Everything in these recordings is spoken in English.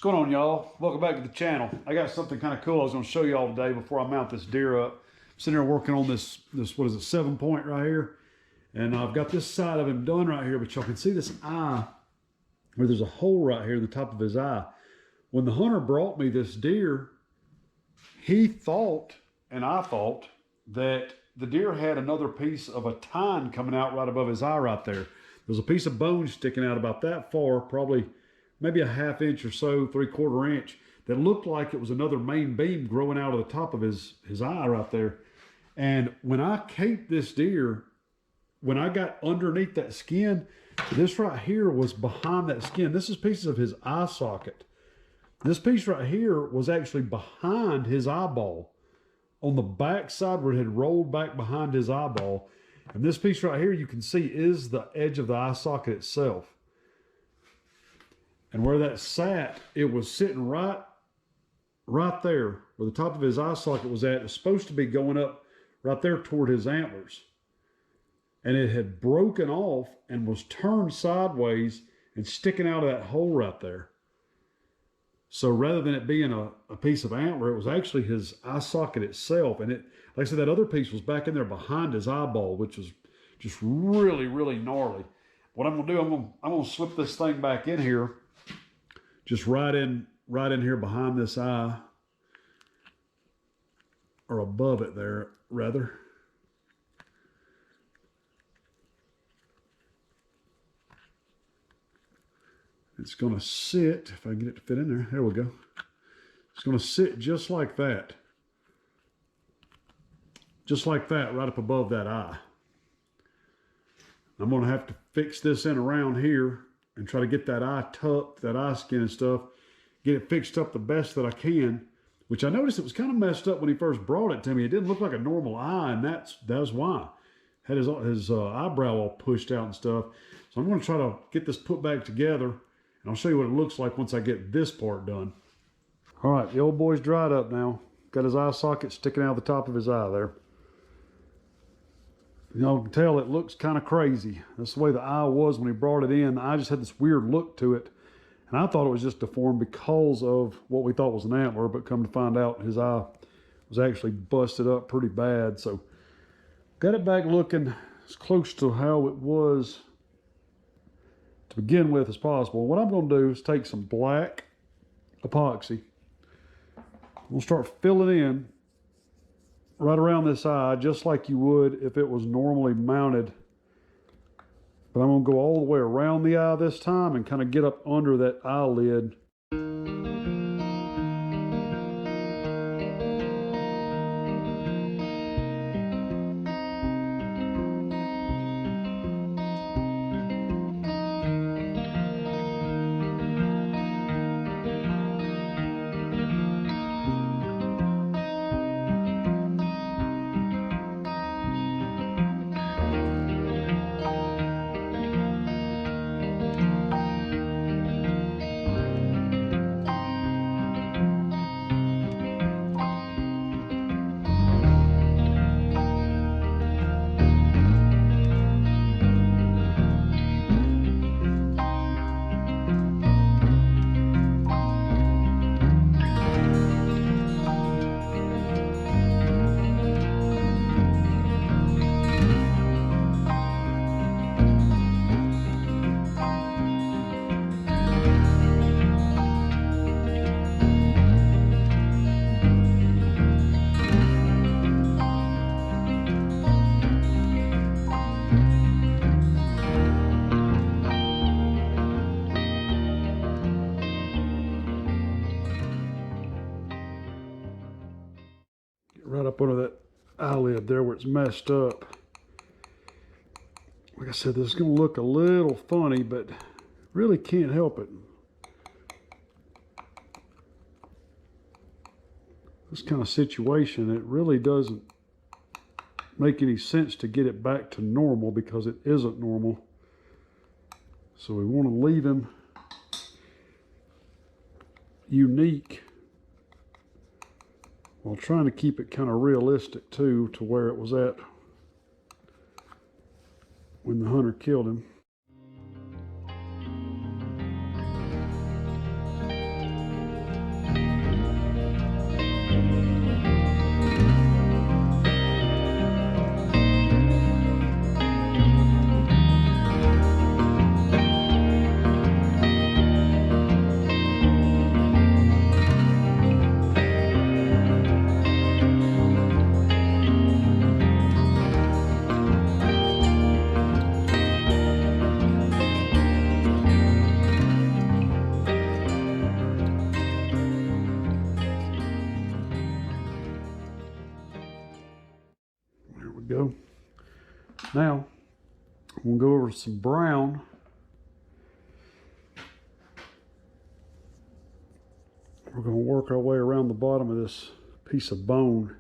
going on, y'all? Welcome back to the channel. I got something kind of cool I was going to show y'all today before I mount this deer up. I'm sitting here working on this what is it, 7-point right here. And I've got this side of him done right here, but y'all can see this eye where there's a hole right here in the top of his eye. When the hunter brought me this deer, he thought, and I thought, that the deer had another piece of a tine coming out right above his eye right there. There's a piece of bone sticking out about that far, probably maybe a 1/2 inch or so, 3/4 inch, that looked like it was another main beam growing out of the top of his eye right there. And when I caped this deer, when I got underneath that skin, this right here was behind that skin. This is pieces of his eye socket. This piece right here was actually behind his eyeball, on the back side where it had rolled back behind his eyeball. And this piece right here, you can see, is the edge of the eye socket itself. And where that sat, it was sitting right there where the top of his eye socket was at. It's supposed to be going up right there toward his antlers. And it had broken off and was turned sideways and sticking out of that hole right there. So rather than it being a piece of antler, it was actually his eye socket itself. And it, like I said, that other piece was back in there behind his eyeball, which was just really, really gnarly. What I'm gonna do, I'm gonna slip this thing back in here, just right in here behind this eye, or above it there, rather. It's going to sit, if I can get it to fit in there, there we go. It's going to sit just like that. Just like that, right up above that eye. I'm going to have to fix this in around here and try to get that eye tucked, that eye skin and stuff, get it fixed up the best that I can, which I noticed it was kind of messed up when he first brought it to me. It didn't look like a normal eye, and that's why. Had his eyebrow all pushed out and stuff. So I'm going to try to get this put back together. And I'll show you what it looks like once I get this part done. All right, the old boy's dried up now. Got his eye socket sticking out of the top of his eye there. You know, you can tell it looks kind of crazy. That's the way the eye was when he brought it in. The eye just had this weird look to it. And I thought it was just deformed because of what we thought was an antler, but come to find out his eye was actually busted up pretty bad. So got it back looking as close to how it was to begin with as possible. What I'm going to do is take some black epoxy. We'll start filling in right around this eye, just like you would if it was normally mounted. But I'm going to go all the way around the eye this time and kind of get up under that eyelid. Right up under that eyelid there where it's messed up. Like I said, this is going to look a little funny, but really can't help it. This kind of situation, it really doesn't make any sense to get it back to normal because it isn't normal. So we want to leave him unique while trying to keep it kind of realistic too, to where it was at when the hunter killed him. Now, we'll go over some brown. We're going to work our way around the bottom of this piece of bone.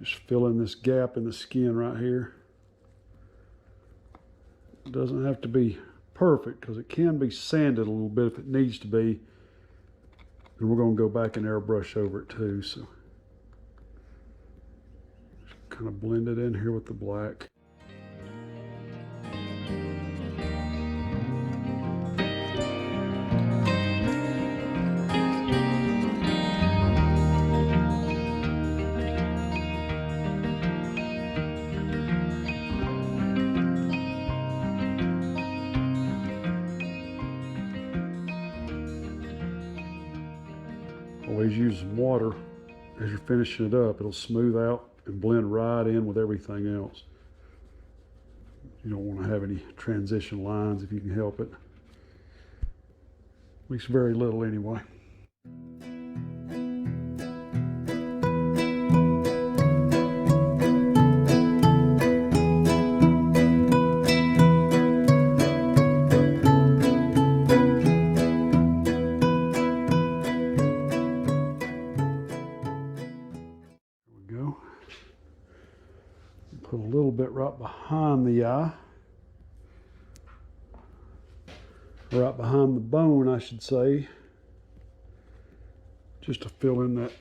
Just fill in this gap in the skin right here. It doesn't have to be perfect because it can be sanded a little bit if it needs to be. And we're going to go back and airbrush over it too. So just kind of blend it in here with the black. Always use some water as you're finishing it up. It'll smooth out and blend right in with everything else. You don't want to have any transition lines if you can help it. At least very little anyway. Put a little bit right behind the eye, right behind the bone, I should say, just to fill in that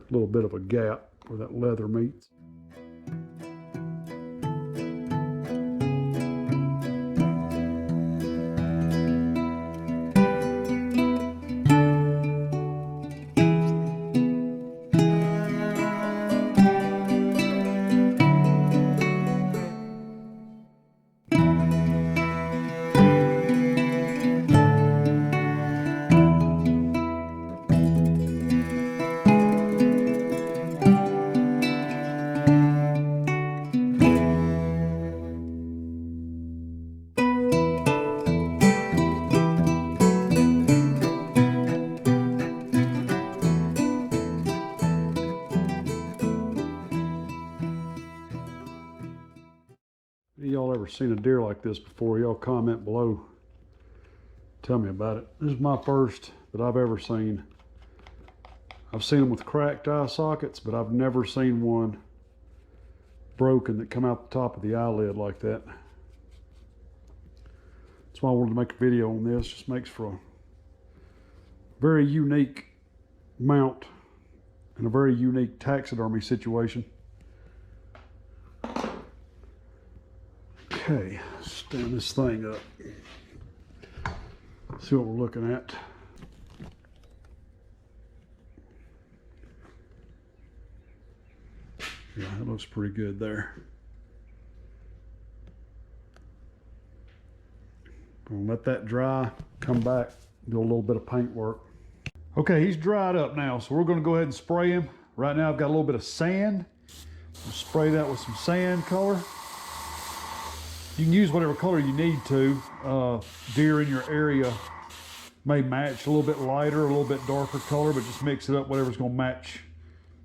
little bit of a gap where that leather meets. Y'all ever seen a deer like this before? Y'all comment below. Tell me about it. This is my first that I've ever seen. I've seen them with cracked eye sockets, but I've never seen one broken that come out the top of the eyelid like that. That's why I wanted to make a video on this. Just makes for a very unique mount and a very unique taxidermy situation. Okay, stand this thing up. See what we're looking at. Yeah, it looks pretty good there. Gonna let that dry, come back, do a little bit of paint work. Okay, he's dried up now, so we're gonna go ahead and spray him. Right now I've got a little bit of sand. We'll spray that with some sand color. You can use whatever color you need to. Deer in your area may match a little bit lighter, a little bit darker color, but just mix it up, whatever's gonna match,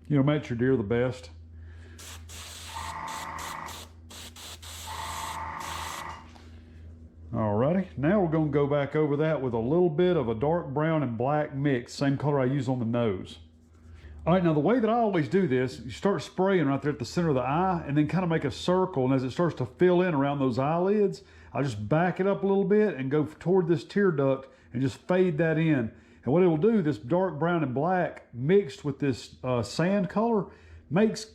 match your deer the best. Alrighty, now we're gonna go back over that with a little bit of a dark brown and black mix, same color I use on the nose. All right, now the way that I always do this, you start spraying right there at the center of the eye and then kind of make a circle, and as it starts to fill in around those eyelids, I just back it up a little bit and go toward this tear duct and just fade that in. And what it will do, this dark brown and black mixed with this sand color makes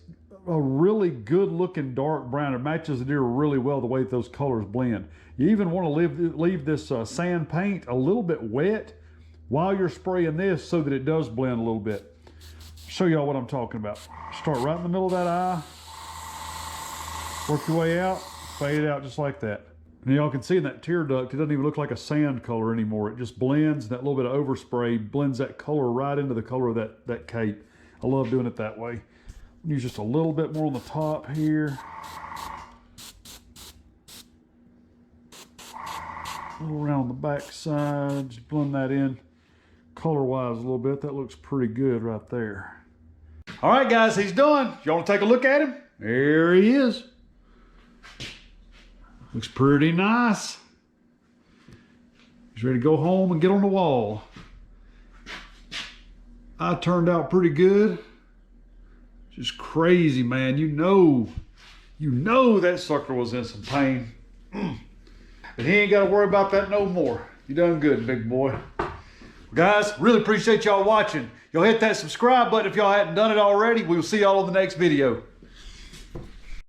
a really good looking dark brown. It matches the deer really well the way that those colors blend. You even want to leave this sand paint a little bit wet while you're spraying this so that it does blend a little bit. Show y'all what I'm talking about. Start right in the middle of that eye, work your way out, fade it out just like that. And y'all can see in that tear duct, it doesn't even look like a sand color anymore. It just blends, that little bit of overspray blends that color right into the color of that cape. I love doing it that way. Use just a little bit more on the top here. A little around the back side, just blend that in. color-wise a little bit. That looks pretty good right there. All right, guys, he's done. You want to take a look at him? There he is. Looks pretty nice. He's ready to go home and get on the wall. I turned out pretty good. Just crazy, man. You know that sucker was in some pain. But he ain't got to worry about that no more. You done good, big boy. Guys, really appreciate y'all watching. Y'all hit that subscribe button if y'all hadn't done it already. We will see y'all on the next video.